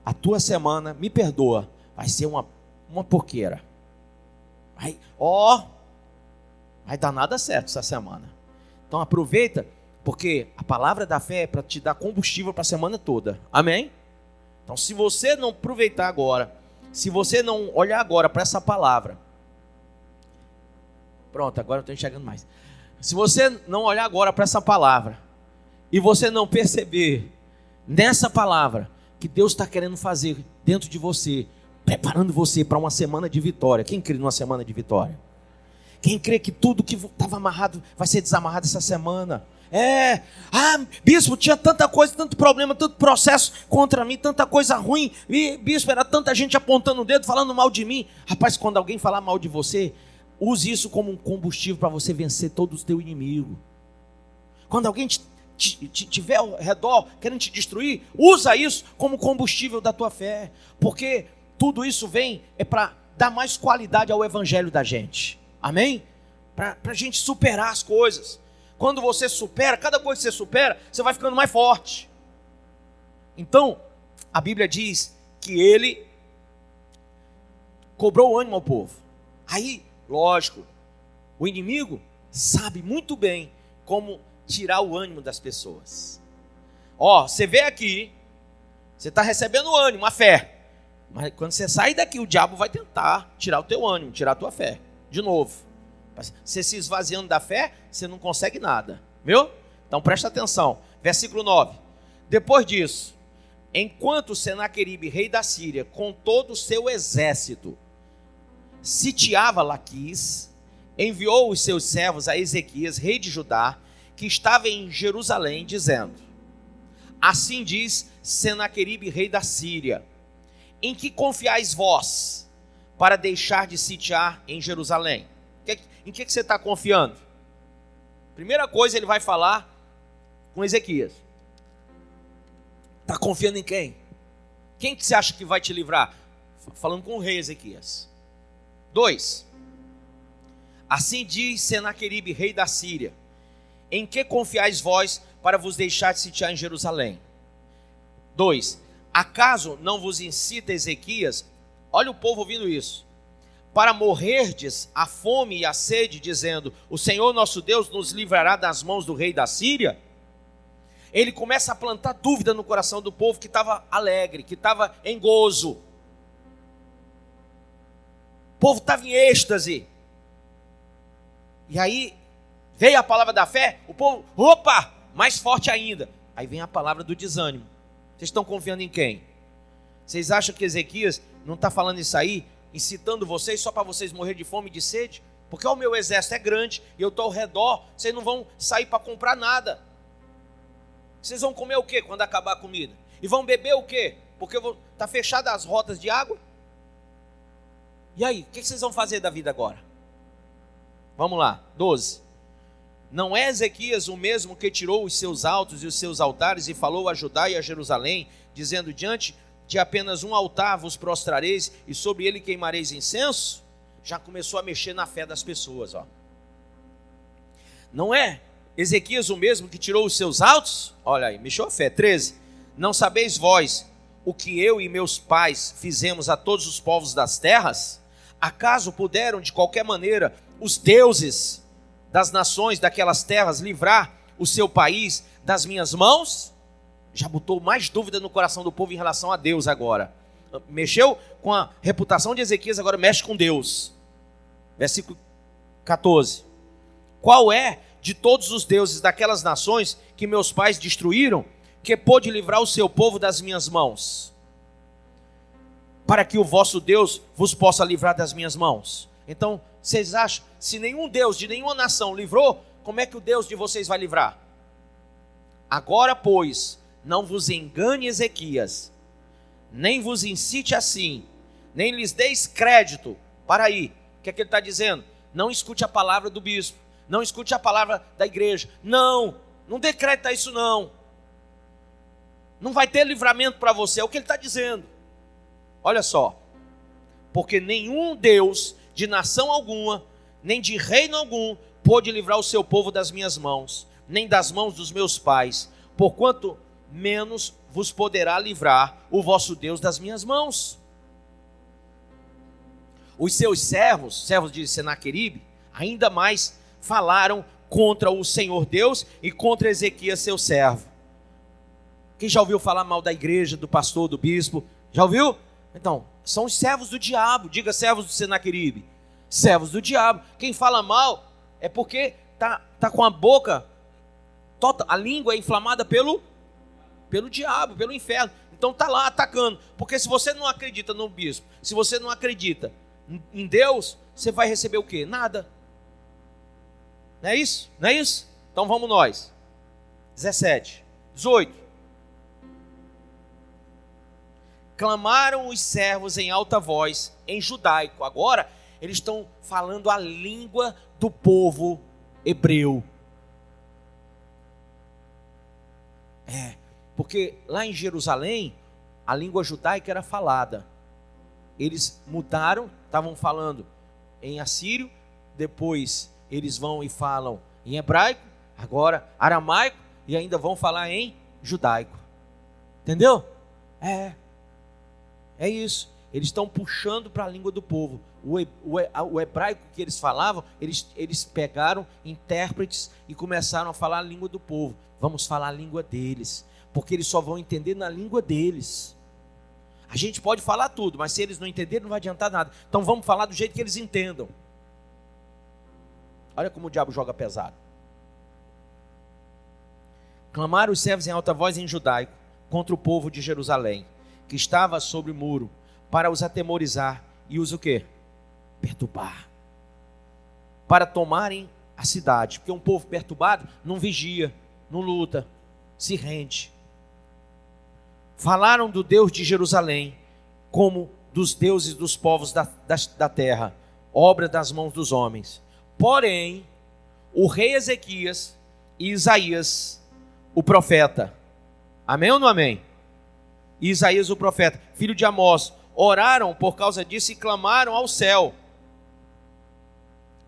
a tua semana, me perdoa, vai ser uma porqueira. Vai dar nada certo essa semana. Então aproveita, porque a palavra da fé é para te dar combustível para a semana toda. Amém? Então se você não aproveitar agora, se você não olhar agora para essa palavra, pronto, agora eu estou enxergando mais. Se você não olhar agora para essa palavra, e você não perceber nessa palavra que Deus está querendo fazer dentro de você, preparando você para uma semana de vitória. Quem crê numa semana de vitória? Quem crê que tudo que estava amarrado vai ser desamarrado essa semana? Bispo, tinha tanta coisa, tanto problema, tanto processo contra mim, tanta coisa ruim. E, bispo, era tanta gente apontando o dedo, falando mal de mim. Rapaz, quando alguém falar mal de você, use isso como um combustível para você vencer todos os teus inimigos. Quando alguém tiver ao redor querendo te destruir, usa isso como combustível da tua fé. Porque tudo isso vem para dar mais qualidade ao evangelho da gente. Amém? Para a gente superar as coisas. Quando você supera, cada coisa que você supera, você vai ficando mais forte. Então, a Bíblia diz que ele cobrou ânimo ao povo. Aí, lógico, o inimigo sabe muito bem como tirar o ânimo das pessoas. Você vê aqui, você está recebendo ânimo, a fé. Mas quando você sair daqui, o diabo vai tentar tirar o teu ânimo, tirar a tua fé. De novo. Você se esvaziando da fé, você não consegue nada. Viu? Então presta atenção. Versículo 9. Depois disso, enquanto Senaqueribe, rei da Síria, com todo o seu exército, sitiava Laquis, enviou os seus servos a Ezequias, rei de Judá, que estava em Jerusalém, dizendo: assim diz Senaqueribe, rei da Síria: em que confiais vós para deixar de sitiar em Jerusalém? Em que você está confiando? Primeira coisa, ele vai falar com Ezequias. Está confiando em quem? Quem que você acha que vai te livrar? Falando com o rei Ezequias. 2. Assim diz Senaqueribe, rei da Síria: em que confiais vós para vos deixar de sitiar em Jerusalém? 2. Acaso não vos incita Ezequias, olha o povo ouvindo isso, para morrerdes a fome e a sede, dizendo: o Senhor nosso Deus nos livrará das mãos do rei da Síria? Ele começa a plantar dúvida no coração do povo que estava alegre, que estava em gozo. O povo estava em êxtase. E aí veio a palavra da fé, o povo, opa, mais forte ainda. Aí vem a palavra do desânimo. Vocês estão confiando em quem? Vocês acham que Ezequias não está falando isso aí, incitando vocês só para vocês morrer de fome e de sede? Porque o meu exército é grande e eu estou ao redor, vocês não vão sair para comprar nada. Vocês vão comer o quê quando acabar a comida? E vão beber o quê? Porque está fechada as rotas de água? E aí, o que vocês vão fazer da vida agora? Vamos lá, 12. Não é Ezequias o mesmo que tirou os seus altos e os seus altares e falou a Judá e a Jerusalém, dizendo: diante de apenas um altar vos prostrareis e sobre ele queimareis incenso? Já começou a mexer na fé das pessoas, ó. Não é Ezequias o mesmo que tirou os seus altos? Olha aí, mexeu a fé. 13. Não sabeis vós o que eu e meus pais fizemos a todos os povos das terras? Acaso puderam de qualquer maneira os deuses das nações daquelas terras livrar o seu país das minhas mãos? Já botou mais dúvida no coração do povo em relação a Deus agora. Mexeu com a reputação de Ezequias, agora mexe com Deus. Versículo 14. Qual é de todos os deuses daquelas nações que meus pais destruíram, que pôde livrar o seu povo das minhas mãos? Para que o vosso Deus vos possa livrar das minhas mãos. Então, vocês acham, se nenhum Deus de nenhuma nação livrou, como é que o Deus de vocês vai livrar? Agora, pois, não vos engane Ezequias, nem vos incite assim, nem lhes deis crédito. Para aí, o que é que ele está dizendo? Não escute a palavra do bispo, não escute a palavra da igreja, não dê crédito a isso não vai ter livramento para você, é o que ele está dizendo. Olha só, porque nenhum Deus de nação alguma, nem de reino algum, pôde livrar o seu povo das minhas mãos, nem das mãos dos meus pais, porquanto menos vos poderá livrar o vosso Deus das minhas mãos. Os seus servos de Senaqueribe, ainda mais falaram contra o Senhor Deus e contra Ezequias, seu servo. Quem já ouviu falar mal da igreja, do pastor, do bispo? Já ouviu? Então, são os servos do diabo. Diga, servos do Senaqueribe. Servos do diabo. Quem fala mal é porque tá com a boca, a língua é inflamada pelo diabo, pelo inferno. Então tá lá atacando. Porque se você não acredita no bispo, se você não acredita em Deus, você vai receber o quê? Nada. Não é isso? Não é isso? Então vamos nós. 17, 18. Clamaram os servos em alta voz, em judaico. Agora eles estão falando a língua do povo hebreu. Porque lá em Jerusalém, a língua judaica era falada. Eles mudaram, estavam falando em assírio, depois eles vão e falam em hebraico, agora aramaico, e ainda vão falar em judaico. Entendeu? É isso. Eles estão puxando para a língua do povo. O hebraico que eles falavam, eles pegaram intérpretes e começaram a falar a língua do povo. Vamos falar a língua deles, porque eles só vão entender na língua deles. A gente pode falar tudo, mas se eles não entenderem, não vai adiantar nada. Então vamos falar do jeito que eles entendam. Olha como o diabo joga pesado. Clamaram os servos em alta voz em judaico, contra o povo de Jerusalém, que estava sobre o muro, para os atemorizar e os o quê? Perturbar. Para tomarem a cidade, porque um povo perturbado não vigia, não luta, se rende. Falaram do Deus de Jerusalém, como dos deuses dos povos da terra, obra das mãos dos homens. Porém, o rei Ezequias e Isaías, o profeta, amém ou não amém? E Isaías o profeta, filho de Amós, oraram por causa disso e clamaram ao céu.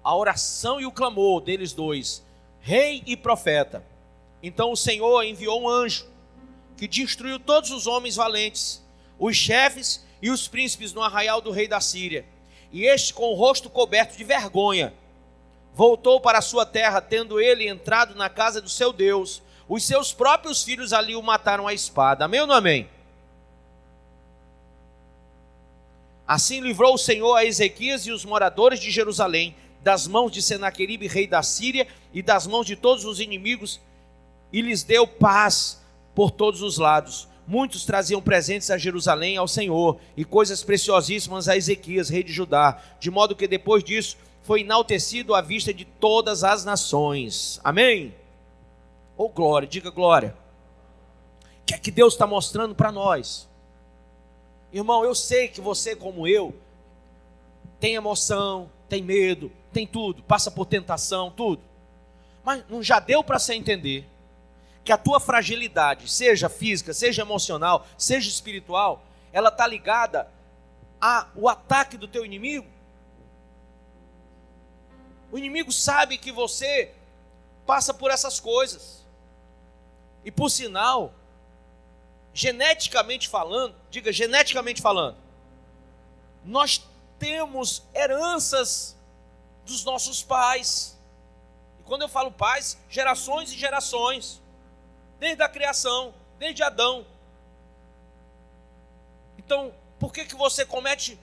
A oração e o clamor deles dois, rei e profeta. Então o Senhor enviou um anjo, que destruiu todos os homens valentes, os chefes e os príncipes no arraial do rei da Síria. E este, com o rosto coberto de vergonha, voltou para a sua terra, tendo ele entrado na casa do seu Deus. Os seus próprios filhos ali o mataram à espada. Amém ou não amém? Assim livrou o Senhor a Ezequias e os moradores de Jerusalém das mãos de Senaqueribe, rei da Síria, e das mãos de todos os inimigos, e lhes deu paz por todos os lados. Muitos traziam presentes a Jerusalém ao Senhor, e coisas preciosíssimas a Ezequias, rei de Judá, de modo que depois disso foi enaltecido à vista de todas as nações. Amém? Oh glória, diga glória. O que é que Deus está mostrando para nós? Irmão, eu sei que você, como eu, tem emoção, tem medo, tem tudo, passa por tentação, tudo. Mas não já deu para você entender que a tua fragilidade, seja física, seja emocional, seja espiritual, ela está ligada ao ataque do teu inimigo? O inimigo sabe que você passa por essas coisas. E por sinal, geneticamente falando, diga geneticamente falando, nós temos heranças dos nossos pais. E quando eu falo pais, gerações e gerações, desde a criação, desde Adão. Então, por que você comete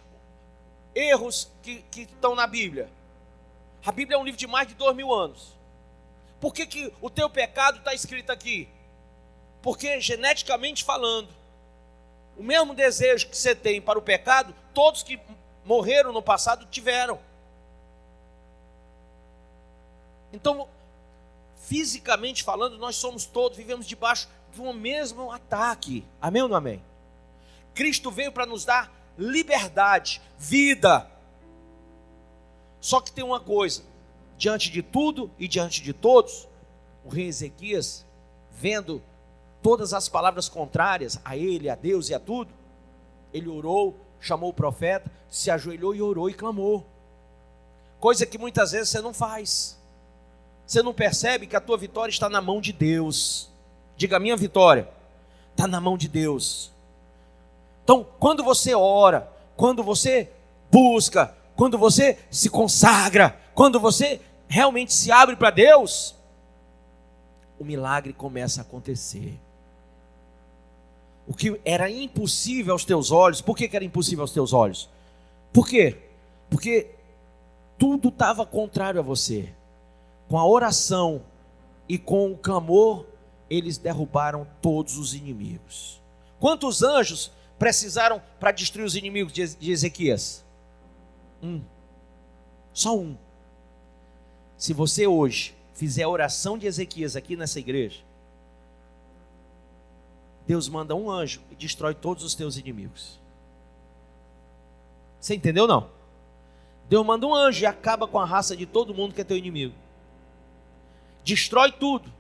erros que estão na Bíblia? A Bíblia é um livro de mais de 2000 anos. Por que o teu pecado está escrito aqui? Porque geneticamente falando, o mesmo desejo que você tem para o pecado, todos que morreram no passado tiveram. Então, fisicamente falando, nós somos todos, vivemos debaixo de um mesmo ataque. Amém ou não amém? Cristo veio para nos dar liberdade, vida. Só que tem uma coisa, diante de tudo e diante de todos, o rei Ezequias, vendo todas as palavras contrárias a ele, a Deus e a tudo, ele orou, chamou o profeta, se ajoelhou e orou e clamou. Coisa que muitas vezes você não faz. Você não percebe que a tua vitória está na mão de Deus. Diga, a minha vitória está na mão de Deus. Então, quando você ora, quando você busca, quando você se consagra, quando você realmente se abre para Deus, o milagre começa a acontecer. O que era impossível aos teus olhos, por que era impossível aos teus olhos? Por quê? Porque tudo estava contrário a você. Com a oração e com o clamor, eles derrubaram todos os inimigos. Quantos anjos precisaram para destruir os inimigos de Ezequias? Só um. Se você hoje fizer a oração de Ezequias aqui nessa igreja, Deus manda um anjo e destrói todos os teus inimigos. Você entendeu ou não? Deus manda um anjo e acaba com a raça de todo mundo que é teu inimigo. Destrói tudo.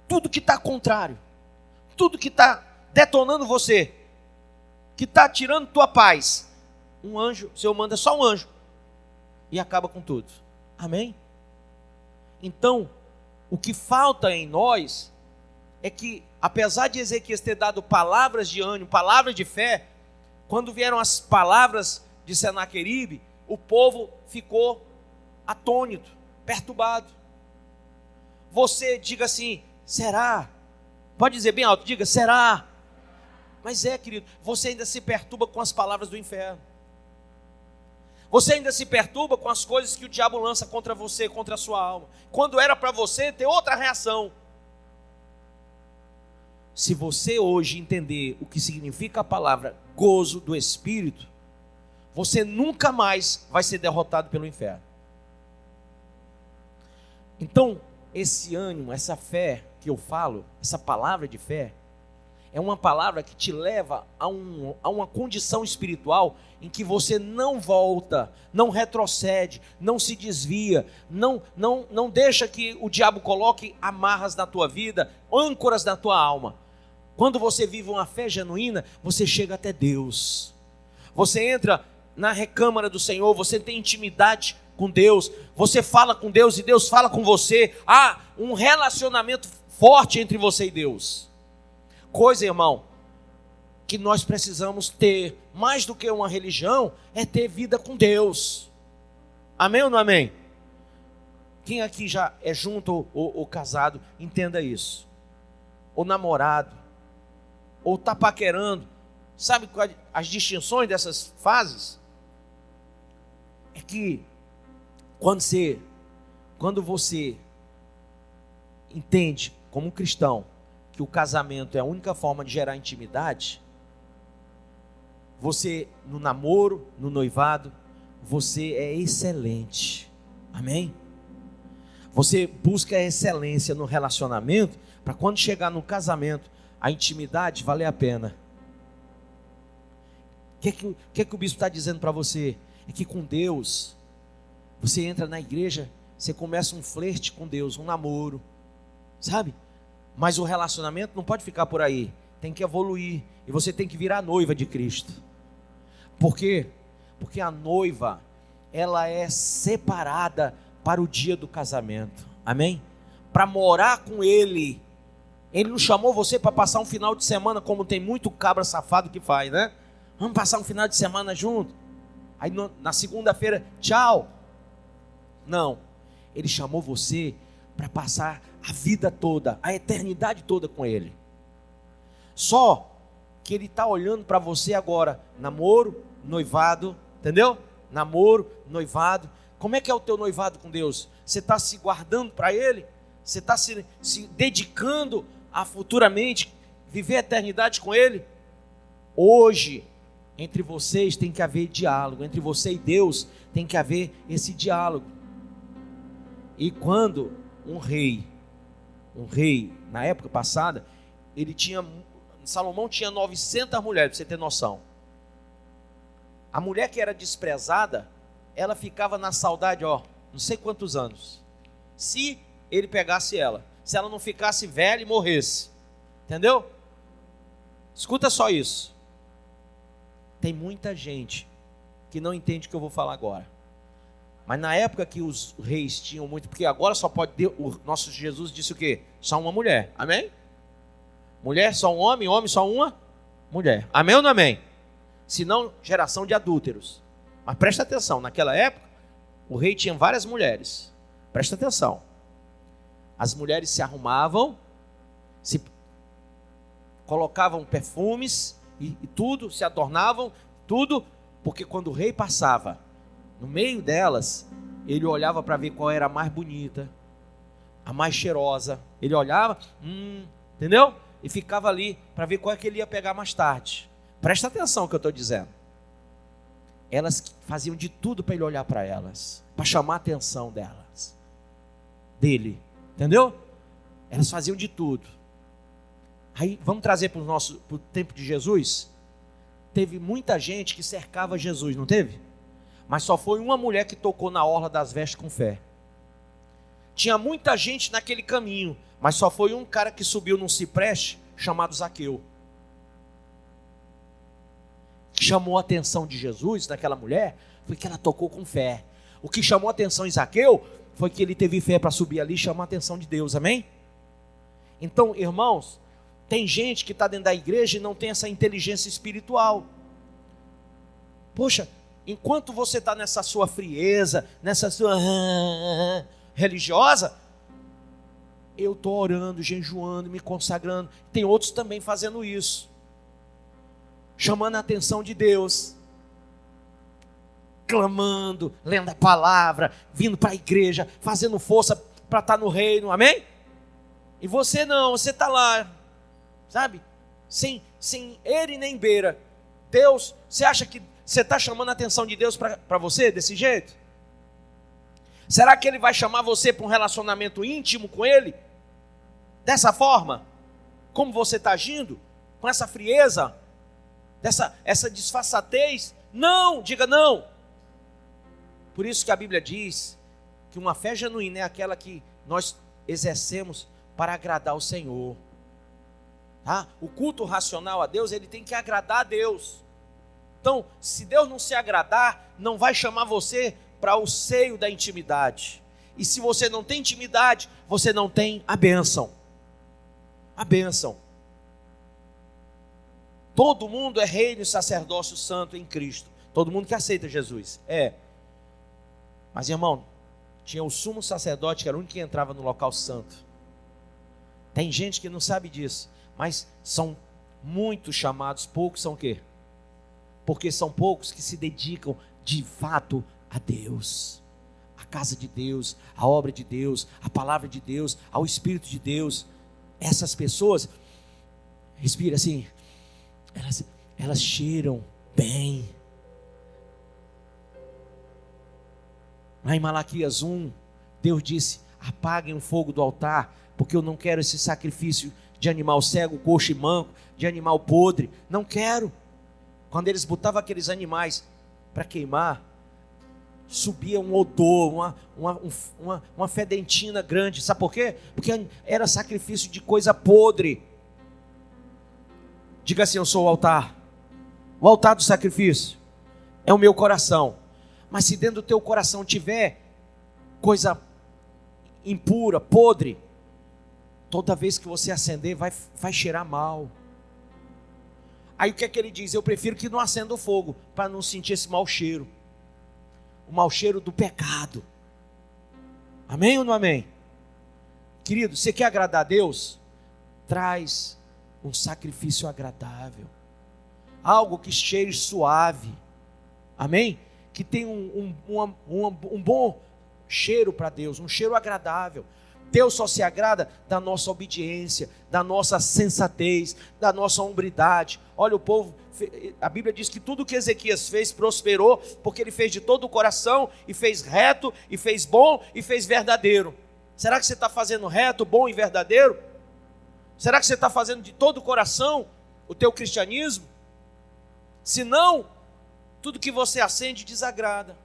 Tudo que está contrário. Tudo que está detonando você. Que está tirando tua paz. Um anjo, o Senhor manda só um anjo. E acaba com tudo. Amém? Então, o que falta em nós é que, apesar de Ezequias ter dado palavras de ânimo, palavras de fé, quando vieram as palavras de Senaqueribe, o povo ficou atônito, perturbado. Você diga assim, será? Pode dizer bem alto, diga, será? Mas querido, você ainda se perturba com as palavras do inferno. Você ainda se perturba com as coisas que o diabo lança contra você, contra a sua alma. Quando era para você ter outra reação. se você hoje entender o que significa a palavra gozo do Espírito, você nunca mais vai ser derrotado pelo inferno. Então, esse ânimo, essa fé que eu falo, essa palavra de fé, é uma palavra que te leva a uma condição espiritual em que você não volta, não retrocede, não se desvia, não deixa que o diabo coloque amarras na tua vida, âncoras na tua alma. Quando você vive uma fé genuína, você chega até Deus. Você entra na recâmara do Senhor, você tem intimidade com Deus, você fala com Deus e Deus fala com você. Há um relacionamento forte entre você e Deus. Coisa, irmão, que nós precisamos ter, mais do que uma religião, é ter vida com Deus. Amém ou não amém? Quem aqui já é junto ou casado, entenda isso. Ou namorado, ou está paquerando. Sabe as distinções dessas fases? É que quando você entende como cristão que o casamento é a única forma de gerar intimidade, você no namoro, no noivado, você é excelente. Amém? Você busca a excelência no relacionamento para quando chegar no casamento, a intimidade valer a pena. O que o bispo está dizendo para você? É que com Deus, você entra na igreja, você começa um flerte com Deus, um namoro, sabe? Mas o relacionamento não pode ficar por aí, tem que evoluir, e você tem que virar a noiva de Cristo. Por quê? Porque a noiva, ela é separada para o dia do casamento, amém? Para morar com Ele. Ele não chamou você para passar um final de semana, como tem muito cabra safado que faz, né? Vamos passar um final de semana junto. Aí na segunda-feira, tchau. Não, Ele chamou você para passar a vida toda, a eternidade toda com Ele. Só que Ele está olhando para você agora, namoro, noivado, entendeu? Namoro, noivado. Como é que é o teu noivado com Deus? Você está se guardando para Ele? Você está se dedicando a futuramente viver a eternidade com Ele? Hoje, entre vocês tem que haver diálogo, entre você e Deus tem que haver esse diálogo. E quando um rei, na época passada, Salomão tinha 900 mulheres, para você ter noção. A mulher que era desprezada, ela ficava na saudade, não sei quantos anos. Se ele pegasse ela, se ela não ficasse velha e morresse, entendeu? Escuta só isso. Tem muita gente que não entende o que eu vou falar agora. Mas na época que os reis tinham muito, porque agora só pode ter, o nosso Jesus disse o quê? Só uma mulher, amém? Mulher só um homem, homem só uma mulher, amém ou não amém? Senão geração de adúlteros. Mas presta atenção, naquela época o rei tinha várias mulheres, presta atenção. As mulheres se arrumavam, se colocavam perfumes e tudo, se adornavam, tudo, porque quando o rei passava no meio delas, ele olhava para ver qual era a mais bonita, a mais cheirosa. Ele olhava, entendeu? E ficava ali para ver qual é que ele ia pegar mais tarde. Presta atenção no que eu estou dizendo. Elas faziam de tudo para ele olhar para elas, para chamar a atenção dele, entendeu? Elas faziam de tudo. Aí vamos trazer para o tempo de Jesus. Teve muita gente que cercava Jesus, não teve? Mas só foi uma mulher que tocou na orla das vestes com fé. Tinha muita gente naquele caminho, mas só foi um cara que subiu num cipreste chamado Zaqueu. Que chamou a atenção de Jesus, daquela mulher, foi que ela tocou com fé. O que chamou a atenção de Zaqueu foi que ele teve fé para subir ali e chamar a atenção de Deus, amém? Então, irmãos, tem gente que está dentro da igreja e não tem essa inteligência espiritual. Poxa, enquanto você está nessa sua frieza, nessa sua religiosa, eu estou orando, jejuando, me consagrando. Tem outros também fazendo isso, chamando a atenção de Deus, clamando, lendo a palavra, vindo para a igreja, fazendo força para estar no reino, amém? E você não, você está lá, sabe? Sem ele nem beira. Deus, você acha que você está chamando a atenção de Deus para você desse jeito? Será que Ele vai chamar você para um relacionamento íntimo com Ele? Dessa forma? Como você está agindo? Com essa frieza? Essa disfarçatez? Não, diga não. Por isso que a Bíblia diz que uma fé genuína é aquela que nós exercemos para agradar o Senhor. Tá? O culto racional a Deus, ele tem que agradar a Deus. Então, se Deus não se agradar, não vai chamar você para o seio da intimidade. E se você não tem intimidade, você não tem a bênção. A bênção. Todo mundo é reino e sacerdócio santo em Cristo. Todo mundo que aceita Jesus. Mas, irmão, tinha o sumo sacerdote, que era o único que entrava no local santo. Tem gente que não sabe disso. Mas são muitos chamados, poucos são o quê? Porque são poucos que se dedicam de fato a Deus, a casa de Deus, a obra de Deus, a palavra de Deus, ao Espírito de Deus. Essas pessoas, respira assim, elas cheiram bem. Lá em Malaquias 1, Deus disse: apaguem o fogo do altar, porque eu não quero esse sacrifício de animal cego, coxo e manco, de animal podre, não quero. Quando eles botavam aqueles animais para queimar, subia um odor, uma fedentina grande, sabe por quê? Porque era sacrifício de coisa podre. Diga assim: eu sou o altar do sacrifício, é o meu coração. Mas se dentro do teu coração tiver coisa impura, podre, toda vez que você acender, vai cheirar mal. Aí o que é que ele diz? Eu prefiro que não acenda o fogo, para não sentir esse mau cheiro. O mau cheiro do pecado. Amém ou não amém? Querido, você quer agradar a Deus? Traz um sacrifício agradável. Algo que cheire suave. Amém? Que tenha um bom cheiro para Deus, um cheiro agradável. Deus só se agrada da nossa obediência, da nossa sensatez, da nossa hombridade. Olha, o povo, a Bíblia diz que tudo que Ezequias fez prosperou, porque ele fez de todo o coração, e fez reto, e fez bom, e fez verdadeiro. Será que você está fazendo reto, bom e verdadeiro? Será que você está fazendo de todo o coração o teu cristianismo? Se não, tudo que você acende desagrada.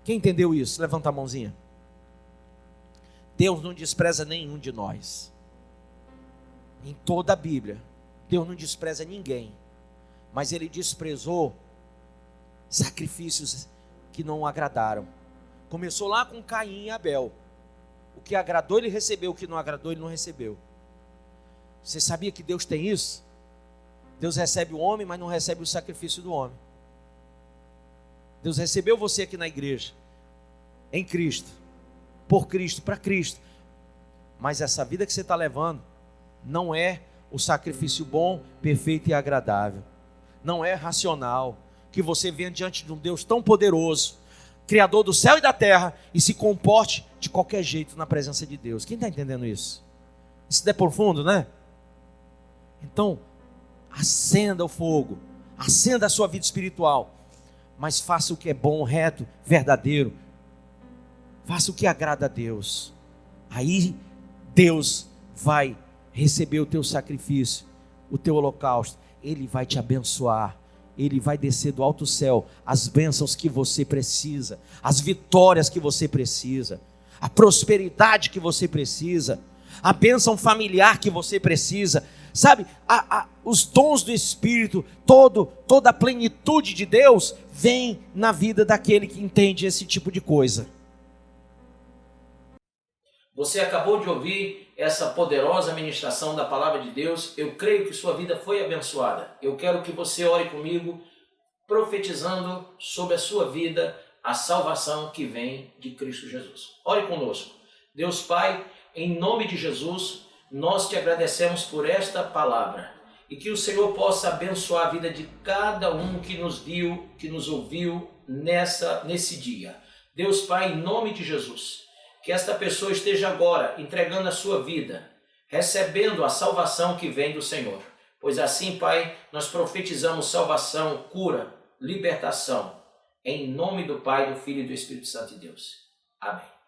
Quem entendeu isso? Levanta a mãozinha. Deus não despreza nenhum de nós. Em toda a Bíblia, Deus não despreza ninguém. Mas Ele desprezou sacrifícios que não agradaram. Começou lá com Caim e Abel. O que agradou ele recebeu, o que não agradou ele não recebeu. Você sabia que Deus tem isso? Deus recebe o homem, mas não recebe o sacrifício do homem. Deus recebeu você aqui na igreja, em Cristo, por Cristo, para Cristo. Mas essa vida que você está levando não é o sacrifício bom, perfeito e agradável. Não é racional que você venha diante de um Deus tão poderoso, Criador do céu e da terra, e se comporte de qualquer jeito na presença de Deus. Quem está entendendo isso? Isso é profundo, né? Então, acenda o fogo, acenda a sua vida espiritual, mas faça o que é bom, reto, verdadeiro. Faça o que agrada a Deus. Aí Deus vai receber o teu sacrifício, o teu holocausto. Ele vai te abençoar. Ele vai descer do alto céu as bênçãos que você precisa, as vitórias que você precisa, a prosperidade que você precisa, a bênção familiar que você precisa. Sabe, os dons do Espírito, toda a plenitude de Deus vem na vida daquele que entende esse tipo de coisa. Você acabou de ouvir essa poderosa ministração da palavra de Deus. Eu creio que sua vida foi abençoada. Eu quero que você ore comigo, profetizando sobre a sua vida a salvação que vem de Cristo Jesus. Ore conosco. Deus Pai, em nome de Jesus, nós te agradecemos por esta palavra, e que o Senhor possa abençoar a vida de cada um que nos viu, que nos ouviu nesse dia. Deus Pai, em nome de Jesus, que esta pessoa esteja agora entregando a sua vida, recebendo a salvação que vem do Senhor. Pois assim, Pai, nós profetizamos salvação, cura, libertação, em nome do Pai, do Filho e do Espírito Santo de Deus. Amém.